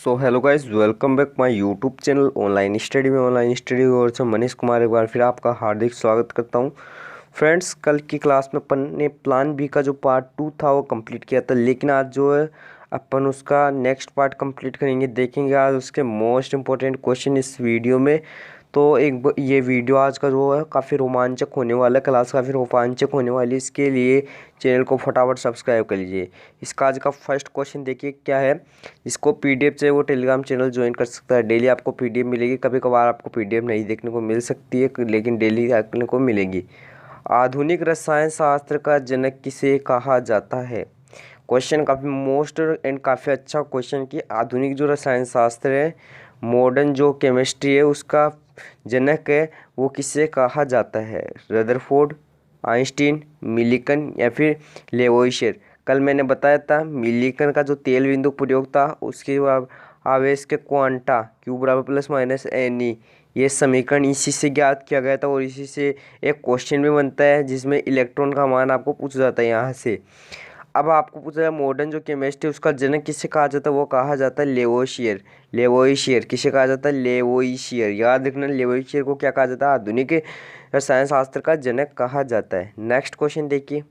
So hello guys, welcome back my YouTube channel online study और से मनीष कुमार एक बार फिर आपका हार्दिक स्वागत करता हूं। फ्रेंड्स, कल की क्लास में अपन ने प्लान बी का जो पार्ट 2 था वो कंप्लीट किया था, लेकिन आज जो है अपन उसका नेक्स्ट पार्ट कंप्लीट करेंगे। देखेंगे आज उसके मोस्ट इम्पोर्टेंट क्वेश्चन इस वीडियो में। तो ये वीडियो आज का जो है काफ़ी रोमांचक होने वाला है, क्लास काफ़ी रोमांचक होने वाली है। इसके लिए चैनल को फटाफट सब्सक्राइब कर लीजिए। इसका आज का फर्स्ट क्वेश्चन देखिए क्या है। इसको पीडीएफ चाहिए वो टेलीग्राम चैनल ज्वाइन कर सकता है। डेली आपको पीडीएफ मिलेगी, कभी कभार आपको पीडीएफ नहीं देखने को मिल सकती है, लेकिन डेली देखने को मिलेगी। आधुनिक रसायन शास्त्र का जनक किसे कहा जाता है? क्वेश्चन काफ़ी मोस्ट एंड काफ़ी अच्छा क्वेश्चन कि आधुनिक जो रसायन शास्त्र है, मॉडर्न जो केमिस्ट्री है, उसका जनक है वो किसे कहा जाता है? रदरफोर्ड, आइंस्टीन, मिलिकन या फिर लेवोइशियर। कल मैंने बताया था मिलिकन का जो तेल बिंदु प्रयोग था, उसके आवेश के क्वांटा Q बराबर प्लस माइनस NE, ये समीकरण इसी से ज्ञात किया गया था। और इसी से एक क्वेश्चन भी बनता है जिसमें इलेक्ट्रॉन का मान आपको पूछा जाता है यहाँ से। अब आपको पूछा जाए मॉडर्न जो केमिस्ट्री उसका जनक किसे कहा जाता है? वो कहा जाता है लेवोइशियर। लेवोइशियर किसे कहा जाता है? लेवोइशियर। याद रखना, लेवोइशियर को क्या कहा जाता है? आधुनिक रसायन शास्त्र का जनक कहा जाता है। नेक्स्ट क्वेश्चन देखिए,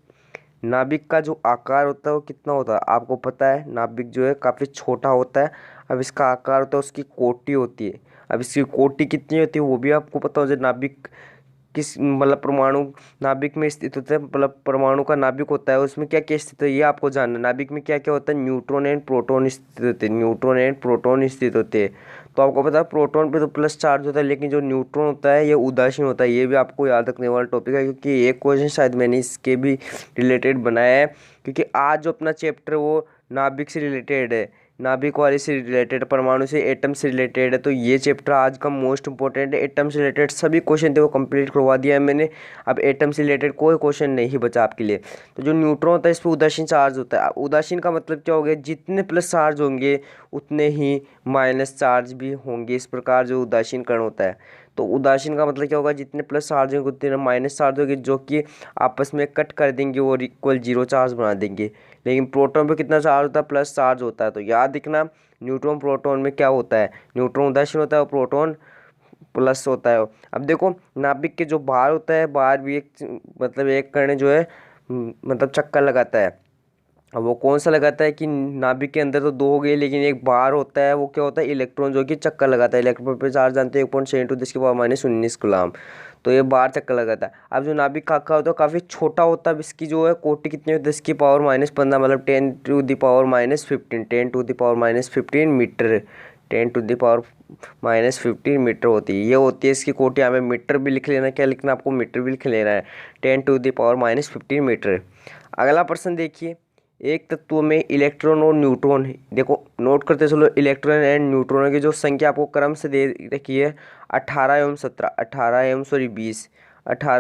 नाभिक का जो आकार होता है वो कितना होता है? आपको पता है नाभिक जो है काफ़ी छोटा होता है। अब इसका आकार होता है, उसकी कोटि होती है। अब इसकी कोटि कितनी होती है वो भी आपको पता हो जाए। नाभिक किस मतलब परमाणु नाभिक में स्थित होता है, मतलब परमाणु का नाभिक होता है, उसमें क्या क्या स्थित है ये आपको जानना है। नाभिक में क्या क्या होता है? न्यूट्रॉन एंड प्रोटॉन स्थित होते हैं। न्यूट्रॉन एंड प्रोटॉन स्थित होते हैं। तो आपको पता है प्रोटॉन पे तो प्लस चार्ज होता है, लेकिन जो न्यूट्रॉन होता है ये उदासीन होता है। ये भी आपको याद रखने वाला टॉपिक है, क्योंकि एक क्वेश्चन शायद मैंने इसके भी रिलेटेड बनाया है। क्योंकि आज जो अपना चैप्टर वो नाभिक से रिलेटेड है, नाभिक वाले से रिलेटेड, परमाणु से, एटम से रिलेटेड है। तो ये चैप्टर आज का मोस्ट इंपॉर्टेंट है। एटम से रिलेटेड सभी क्वेश्चन थे वो कंप्लीट करवा दिया है मैंने। अब एटम से रिलेटेड कोई क्वेश्चन नहीं बचा आपके लिए। तो जो न्यूट्रॉन होता है इस पर उदासीन चार्ज होता है। उदासीन का मतलब क्या हो गया? जितने प्लस चार्ज होंगे उतने ही माइनस चार्ज भी होंगे। इस प्रकार जो उदासीन कण होता है, तो उदासीन का मतलब क्या होगा? जितने प्लस चार्ज होंगे उतने माइनस चार्ज होंगे, जो कि आपस में कट कर देंगे और इक्वल जीरो चार्ज बना देंगे। लेकिन प्रोटॉन पे कितना चार्ज होता है? प्लस चार्ज होता है। तो याद रखना, न्यूट्रॉन प्रोटॉन में क्या होता है? न्यूट्रॉन उदासीन होता है और प्रोटॉन प्लस होता है। अब देखो नाभिक के जो बाहर होता है, बाहर भी एक मतलब एक कण जो है मतलब चक्कर लगाता है। अब वो कौन सा लगाता है कि नाभिक के अंदर तो दो हो गए, लेकिन एक बाहर होता है, वो क्या होता है? इलेक्ट्रॉन, जो कि चक्कर लगाता है। इलेक्ट्रॉन पे चार्ज जानते हैं 1.7 × 10⁻⁻19 कूलम। तो ये बाहर चक्कर लगाता है। अब जो नाभिक का आकार होता है काफ़ी छोटा होता है। अब इसकी जो है कोटि कितनी होती है? 10⁻⁻15, मतलब 10⁻⁻15, 10⁻⁻15 मीटर, 10⁻⁻15 मीटर होती है। ये होती है इसकी कोटि। यहाँ पे मीटर भी लिख लेना। क्या लिखना आपको? मीटर भी लिख लेना है। 10⁻⁻15 मीटर। अगला प्रश्न देखिए, एक तत्व में इलेक्ट्रॉन और न्यूट्रॉन, देखो नोट करते चलो, इलेक्ट्रॉन एंड न्यूट्रॉनों की जो संख्या आपको क्रम से दे रखी है 18 एवं 17, 18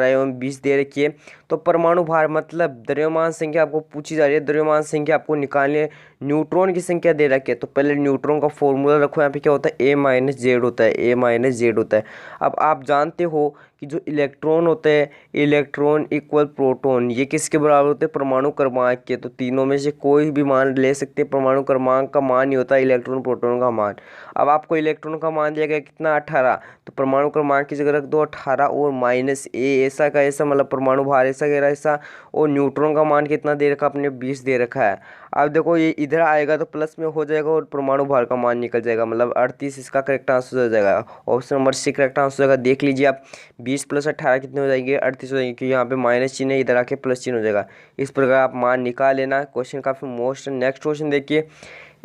एवं 20 दे रखी है। तो परमाणु भार मतलब द्रव्यमान संख्या आपको पूछी जा रही है। द्रव्यमान संख्या आपको निकालनी है। न्यूट्रॉन की संख्या दे रखी है, तो पहले न्यूट्रॉन का फॉर्मूला रखो। यहाँ पे क्या होता है? A-Z होता है। A-Z होता है। अब आप जानते हो कि जो इलेक्ट्रॉन होते हैं, इलेक्ट्रॉन इक्वल प्रोटॉन, ये किसके बराबर होते हैं? परमाणु क्रमांक के। तो तीनों में से कोई भी मान ले सकते हैं। परमाणु क्रमांक का मान ही होता है इलेक्ट्रॉन प्रोटॉन का मान। अब आपको इलेक्ट्रॉन का मान दिया गया कितना? 18। तो परमाणु क्रमांक की जगह रख दो 18 और माइनस A, ऐसा का ऐसा, मतलब परमाणु भार ऐसा का ऐसा। और न्यूट्रॉन का मान कितना दे रखा आपने? 20 दे रखा है। अब देखो ये इधर आएगा तो प्लस में हो जाएगा और परमाणु भार का मान निकल जाएगा, मतलब 38 इसका करेक्ट आंसर हो जाएगा। Option number C correct answer हो जाएगा। देख लीजिए आप, 20 + 18 कितने हो जाएंगे? 38 हो जाएंगे, क्योंकि यहाँ पे माइनस चिन्ह है, इधर आके प्लस चिन्ह हो जाएगा। इस प्रकार आप मान निकाल लेना। क्वेश्चन काफी मोस्ट। नेक्स्ट क्वेश्चन देखिए,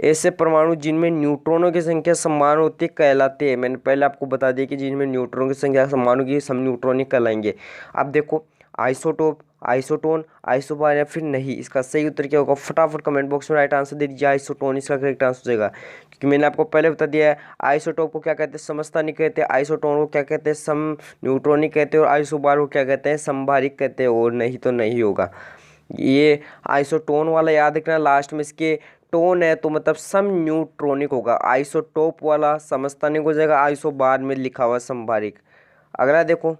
ऐसे परमाणु जिनमें न्यूट्रॉनों की संख्या समान होती है कहलाते हैं। मैंने पहले आपको बता दिया कि जिनमें न्यूट्रॉनों की संख्या समान होगी सब न्यूट्रॉनिक कहलाएंगे। अब देखो, आइसोटोप, आइसोटोन, आइसोबार या फिर नहीं, इसका सही उत्तर क्या होगा? फटाफट कमेंट बॉक्स में राइट आंसर दे दीजिए। आइसोटोन इसका करेक्ट आंसर हो जाएगा, क्योंकि मैंने आपको पहले बता दिया है आइसोटोप को क्या कहते हैं? समस्थानिक कहते हैं। आइसोटोन को क्या कहते हैं? सम न्यूट्रॉनिक कहते हैं। और आइसोबार को क्या कहते हैं? समभारिक कहते हैं। और नहीं तो नहीं होगा। ये आइसोटोन वाला याद रखना, लास्ट में इसके टोन है तो मतलब सम न्यूट्रॉनिक होगा। आइसोटोप वाला समस्थानिक हो जाएगा। आइसोबार में लिखा हुआ समभारिक। अगला देखो,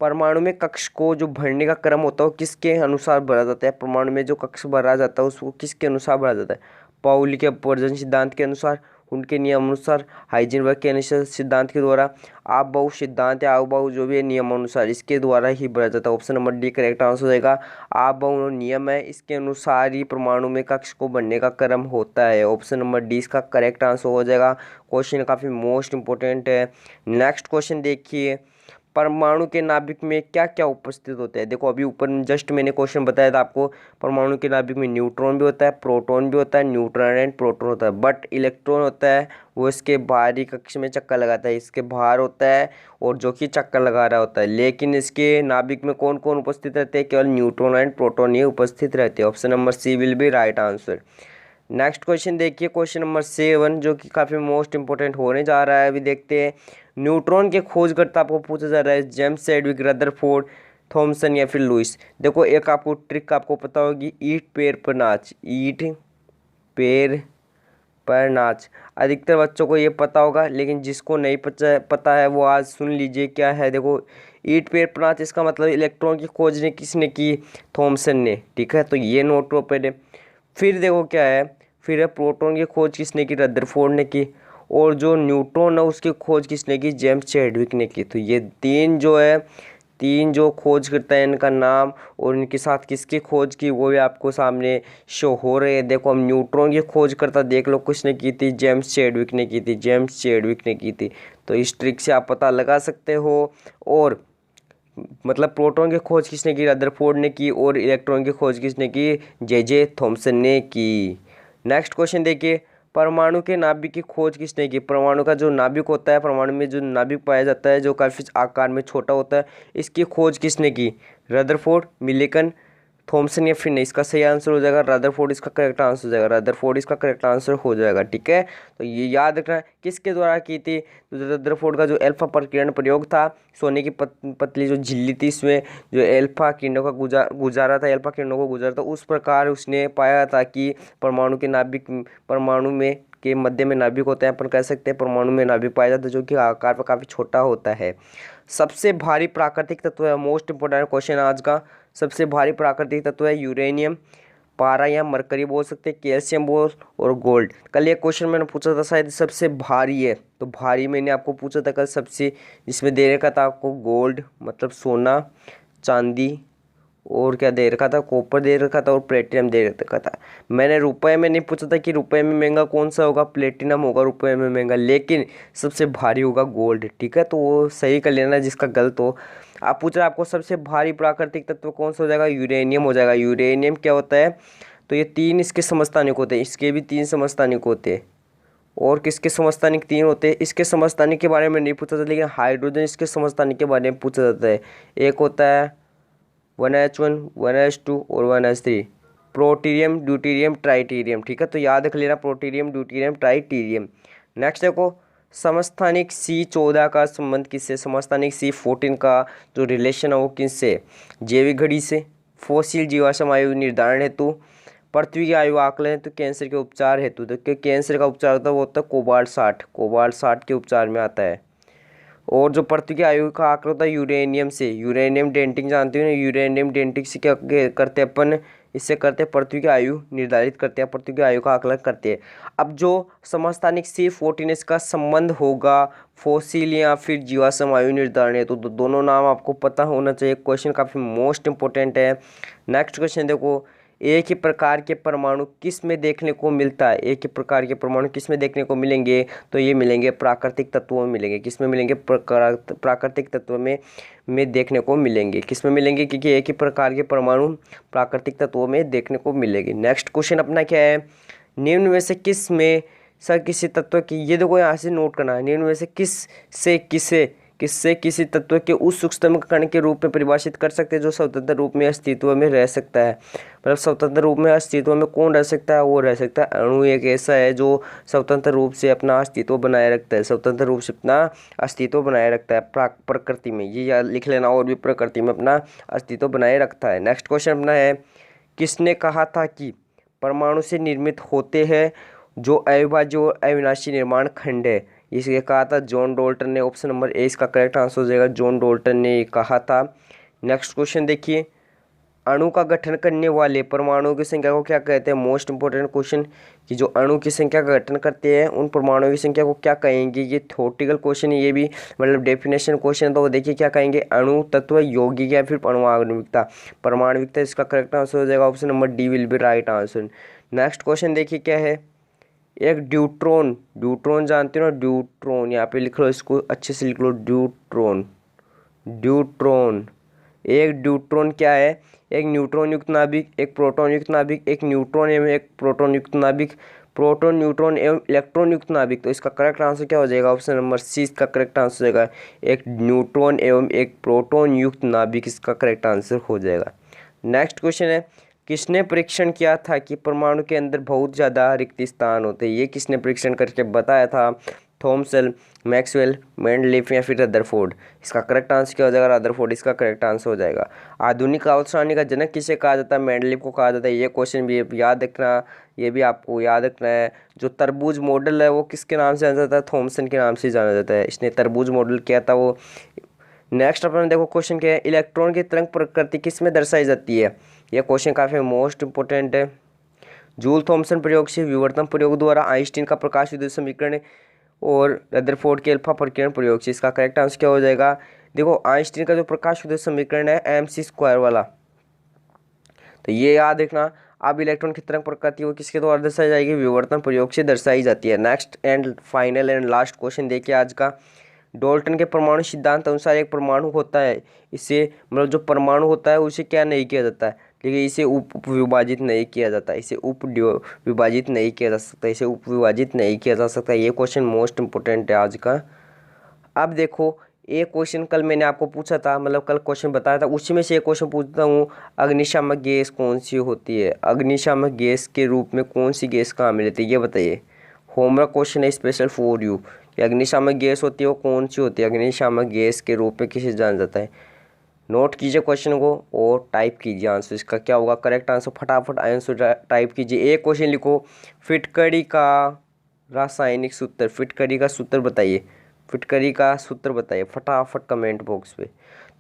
परमाणु में कक्ष को जो भरने का क्रम होता है वो किसके अनुसार भरा जाता है? परमाणु में जो कक्ष भरा जाता है उसको किसके अनुसार भरा जाता है? पाउली के अपवर्जन सिद्धांत के अनुसार उनके नियमानुसार, हाइजेनबर्ग के अनिश्चित सिद्धांत के द्वारा, आप बहु सिद्धांत या बहु जो भी है नियमानुसार इसके द्वारा ही बढ़ा जाता है। Option number D correct answer हो जाएगा। आप बहु नियम है, इसके अनुसार ही परमाणु में कक्ष को बढ़ने का क्रम होता है। ऑप्शन नंबर डी इसका करेक्ट आंसर हो जाएगा। क्वेश्चन काफ़ी मोस्ट इंपॉर्टेंट है। नेक्स्ट क्वेश्चन देखिए, परमाणु के नाभिक में क्या क्या उपस्थित होते हैं। देखो अभी ऊपर जस्ट मैंने क्वेश्चन बताया था आपको, परमाणु के नाभिक में न्यूट्रॉन भी होता है, प्रोटॉन भी होता है, न्यूट्रॉन एंड प्रोटॉन होता है, बट इलेक्ट्रॉन होता है वो इसके बाहरी कक्ष में चक्कर लगाता है, इसके बाहर होता है और जो कि चक्कर लगा रहा होता है। लेकिन इसके नाभिक में कौन कौन उपस्थित रहते हैं, केवल न्यूट्रॉन एंड प्रोटॉन ही उपस्थित रहते हैं। Option number C will be right answer. Next question देखिए, क्वेश्चन नंबर 7 जो कि काफ़ी मोस्ट इंपॉर्टेंट होने जा रहा है। अभी देखते हैं, न्यूट्रॉन के खोजकर्ता आपको पूछा जा रहा है जेम्स चैडविक, रदरफोर्ड, थॉमसन या फिर लुइस। देखो एक आपको ट्रिक आपको पता होगी, ईंट पैर पर नाच, ईंट पैर पर नाच। अधिकतर बच्चों को ये पता होगा, लेकिन जिसको नहीं पता है वो आज सुन लीजिए क्या है। देखो ईंट पैर पर नाच, इसका मतलब इलेक्ट्रॉन की खोज ने किसने की, थॉमसन ने। ठीक है, तो ये नोट पे। फिर देखो क्या है, फिर है प्रोटॉन की खोज किसने की, रदरफोर्ड ने की, और जो न्यूट्रॉन है उसकी खोज किसने की, जेम्स चैडविक ने की। तो ये तीन जो खोज करता है इनका नाम और इनके साथ किसकी खोज की वो भी आपको सामने शो हो रहे हैं। देखो हम न्यूट्रॉन की खोज करता देख लो किसने की थी, जेम्स चैडविक ने की थी, जेम्स चैडविक ने की थी। तो इस ट्रिक से आप पता लगा सकते हो। और मतलब प्रोटॉन की खोज किसने की, रदरफोर्ड ने की, और इलेक्ट्रॉन की खोज किसने की, जे थॉमसन ने की। नेक्स्ट क्वेश्चन देखिए, परमाणु के नाभिक की खोज किसने की। परमाणु का जो नाभिक होता है, परमाणु में जो नाभिक पाया जाता है जो काफ़ी आकार में छोटा होता है, इसकी खोज किसने की, रदरफोर्ड, मिलिकन, थॉमसन या फिर नहीं। इसका सही आंसर हो जाएगा रदरफोर्ड, इसका करेक्ट आंसर हो जाएगा, रदरफोर्ड इसका करेक्ट आंसर हो जाएगा। ठीक है, तो ये याद रखना है किसके द्वारा की थी। तो रदरफोर्ड का जो अल्फा प्रकीर्णन प्रयोग था, सोने की पतली जो झिल्ली थी इसमें जो अल्फा किरणों का गुजारा था, अल्फा किरणों को गुजारा था, उस प्रकार उसने पाया था कि परमाणु के नाभिक, परमाणु में के मध्य में नाभिक होता है, अपन कह सकते हैं परमाणु में नाभिक पाया जाता है जो कि आकार पर काफ़ी छोटा होता है। सबसे भारी प्राकृतिक तत्व है, मोस्ट इंपोर्टेंट क्वेश्चन आज का। सबसे भारी प्राकृतिक तत्व है यूरेनियम, पारा या मरकरी बोल सकते हैं, कैल्शियम बोल और गोल्ड। कल ये क्वेश्चन मैंने पूछा था शायद सबसे भारी है, तो भारी मैंने आपको पूछा था कल सबसे, जिसमें दे रखा था आपको गोल्ड मतलब सोना, चांदी, और क्या दे रखा था, कॉपर दे रखा था और प्लेटिनम दे रखा था। मैंने रुपए में नहीं पूछा था कि रुपए में महंगा कौन सा होगा, प्लेटिनम होगा रुपए में महंगा, लेकिन सबसे भारी होगा गोल्ड। ठीक है, तो वो सही कर लेना जिसका गलत हो। आप पूछ रहे आपको सबसे भारी प्राकृतिक तत्व कौन सा हो जाएगा, यूरेनियम हो जाएगा। यूरेनियम क्या होता है, तो ये 3 इसके समस्थानिक होते हैं, इसके भी 3 समस्थानिक होते हैं। और किसके समस्थानिक 3 होते हैं, इसके समस्थानिक के बारे में नहीं पूछा था, लेकिन हाइड्रोजन इसके समस्थानिक के बारे में पूछा जाता है। एक होता है 1H1, 1H2 और 1H3, प्रोटीरियम, ड्यूटीरियम, ट्राइटीरियम। ठीक है, तो याद रख लेना प्रोटीरियम, ड्यूटीरियम, ट्राइटीरियम। नेक्स्ट देखो, समस्थानिक C14 का संबंध किससे, समस्थानिक C14 का जो रिलेशन है वो किससे, जैविक घड़ी से, फॉसिल जीवाश्म आयु निर्धारण हेतु, पृथ्वी की आयु आकलन हेतु, कैंसर के उपचार हेतु। तो कैंसर का उपचार होता है वो होता है कोबाल्ट 60, कोबाल्ट 60 के उपचार में आता है। और जो पृथ्वी की आयु का आंकड़ा होता है यूरेनियम से, यूरेनियम डेंटिंग जानते हो ना, यूरेनियम डेंटिंग से क्या करते हैं अपन, इससे करते हैं पृथ्वी की आयु निर्धारित करते हैं, पृथ्वी की आयु का आकलन करते हैं। अब जो समस्थानिक C14 इसका संबंध होगा फॉसिल या फिर जीवाश्म आयु निर्धारण है, तो दोनों नाम आपको पता होना चाहिए। क्वेश्चन काफ़ी मोस्ट इंपॉर्टेंट है। नेक्स्ट क्वेश्चन देखो, एक ही प्रकार के परमाणु किस में देखने को मिलता है, एक ही प्रकार के परमाणु किस में देखने को मिलेंगे, तो ये मिलेंगे प्राकृतिक तत्वों में मिलेंगे। किस में मिलेंगे, प्राकृतिक तत्वों में देखने को मिलेंगे। किस में मिलेंगे, क्योंकि एक ही प्रकार के परमाणु प्राकृतिक तत्वों में देखने को मिलेंगे। नेक्स्ट क्वेश्चन अपना क्या है, निम्न में से किस में सर किसी तत्व की, ये देखो यहाँ से नोट करना है, निम्न में से किससे किसी तत्व के उस सूक्ष्म कण के रूप में परिभाषित कर सकते हैं जो स्वतंत्र रूप में अस्तित्व में रह सकता है। मतलब स्वतंत्र रूप में अस्तित्व में कौन रह सकता है, वो रह सकता है अणु। एक ऐसा है जो स्वतंत्र रूप से अपना अस्तित्व बनाए रखता है, स्वतंत्र रूप से अपना अस्तित्व बनाए रखता है प्रकृति में, ये याद लिख लेना, और भी प्रकृति में अपना अस्तित्व बनाए रखता है। नेक्स्ट क्वेश्चन अपना है, किसने कहा था कि परमाणु से निर्मित होते हैं जो अविभाज्य और अविनाशी निर्माण खंड है, इसलिए कहा था जॉन डोल्टन ने। ऑप्शन नंबर ए इसका करेक्ट आंसर हो जाएगा, जॉन डोल्टन ने कहा था। नेक्स्ट क्वेश्चन देखिए, अणु का गठन करने वाले परमाणुओं की संख्या को क्या कहते हैं? मोस्ट इंपोर्टेंट क्वेश्चन कि जो अणु की संख्या का गठन करते हैं उन परमाणुओं की संख्या को क्या कहेंगे? ये थ्योरेटिकल क्वेश्चन है, ये भी मतलब डेफिनेशन क्वेश्चन है। तो वो देखिए क्या कहेंगे, अणु, तत्व, यौगिक या फिर परमाणविकता। परमाणविकता इसका करेक्ट आंसर हो जाएगा, option number D will be right answer. Next question देखिए क्या है, एक ड्यूट्रॉन, ड्यूट्रॉन जानते हो ना, ड्यूट्रॉन, यहाँ पे लिख लो, इसको अच्छे से लिख लो, ड्यूट्रॉन, ड्यूट्रॉन। एक ड्यूट्रॉन क्या है? एक न्यूट्रॉन युक्त नाभिक, एक प्रोटॉन युक्त नाभिक, एक न्यूट्रॉन एवं एक प्रोटॉन युक्त नाभिक, प्रोटॉन, न्यूट्रॉन एवं इलेक्ट्रॉन युक्त नाभिक। तो इसका करेक्ट आंसर क्या हो जाएगा? ऑप्शन नंबर सी इसका करेक्ट आंसर हो जाएगा, एक न्यूट्रॉन एवं एक प्रोटॉन युक्त नाभिक इसका करेक्ट आंसर हो जाएगा। नेक्स्ट क्वेश्चन है, किसने परीक्षण किया था कि परमाणु के अंदर बहुत ज़्यादा रिक्त स्थान होते हैं? ये किसने परीक्षण करके बताया था? थॉमसन, मैक्सवेल, मेंडलीफ या फिर रदरफोर्ड। इसका करेक्ट आंसर क्या हो जाएगा? रदरफोर्ड इसका करेक्ट आंसर हो जाएगा। आधुनिक आवर्तसारणी का जनक किसे कहा जाता है? मेंडलीफ को कहा जाता है। ये क्वेश्चन भी याद रखना, ये भी आपको याद रखना है। जो तरबूज मॉडल है वो किसके नाम से जाना जाता है? थॉमसन के नाम से जाना जाता है, इसने तरबूज मॉडल किया था वो। नेक्स्ट अपन देखो क्वेश्चन क्या है, इलेक्ट्रॉन की तरंग प्रकृति किस में दर्शाई जाती है? यह क्वेश्चन काफ़ी मोस्ट इंपोर्टेंट है। जूल थॉमसन प्रयोग से, विवर्तन प्रयोग द्वारा, आइंस्टीन का प्रकाश विद्युत समीकरण और रदरफोर्ड के अल्फा प्रकीर्णन प्रयोग से। इसका करेक्ट आंसर क्या हो जाएगा? देखो आइंस्टीन का जो प्रकाश विद्युत समीकरण है MC² वाला, तो ये याद रखना। अब इलेक्ट्रॉन की तरंग प्रकृति वो किसके द्वारा दर्शाई जाएगी? विवर्तन प्रयोग से दर्शाई जाती है। Next and final and last question देखिए आज का, डाल्टन के परमाणु सिद्धांत अनुसार एक परमाणु होता है, इसे मतलब जो परमाणु होता है उसे क्या नहीं किया जाता है? लेकिन इसे उप विभाजित नहीं किया जाता, इसे उप विभाजित नहीं किया जा सकता, इसे उप विभाजित नहीं किया जा सकता। ये क्वेश्चन मोस्ट इंपोर्टेंट है आज का। अब देखो एक क्वेश्चन कल मैंने आपको पूछा था, मतलब कल क्वेश्चन बताया था, उसी में से एक क्वेश्चन पूछता हूँ, अग्निशामक गैस कौन सी होती है? अग्निशामक गैस के रूप में कौन सी गैस कहाँ मिलती है ये बताइए। होमवर्क क्वेश्चन है स्पेशल फॉर यू कि अग्निशामक गैस होती है वो कौन सी होती है? अग्निशामक गैस के रूप में किसे जाना जाता है? नोट कीजिए क्वेश्चन को और टाइप कीजिए आंसर, इसका क्या होगा करेक्ट आंसर, फटाफट आंसर टाइप कीजिए। एक क्वेश्चन लिखो, फिटकरी का रासायनिक सूत्र, फिटकरी का सूत्र बताइए, फिटकरी का सूत्र बताइए फटाफट कमेंट बॉक्स पे।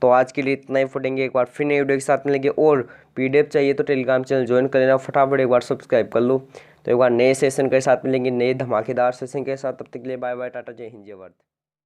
तो आज के लिए इतना ही पढ़ेंगे, एक बार फिर नए वीडियो के साथ मिलेंगे। और PDF चाहिए तो टेलीग्राम चैनल ज्वाइन कर लेना, फटाफट एक बार सब्सक्राइब कर लो। तो एक बार नए सेशन के साथ मिलेंगे, नए धमाकेदार सेशन के साथ। तब तक के लिए बाय बाय, टाटा, जय हिंद, जय भारत।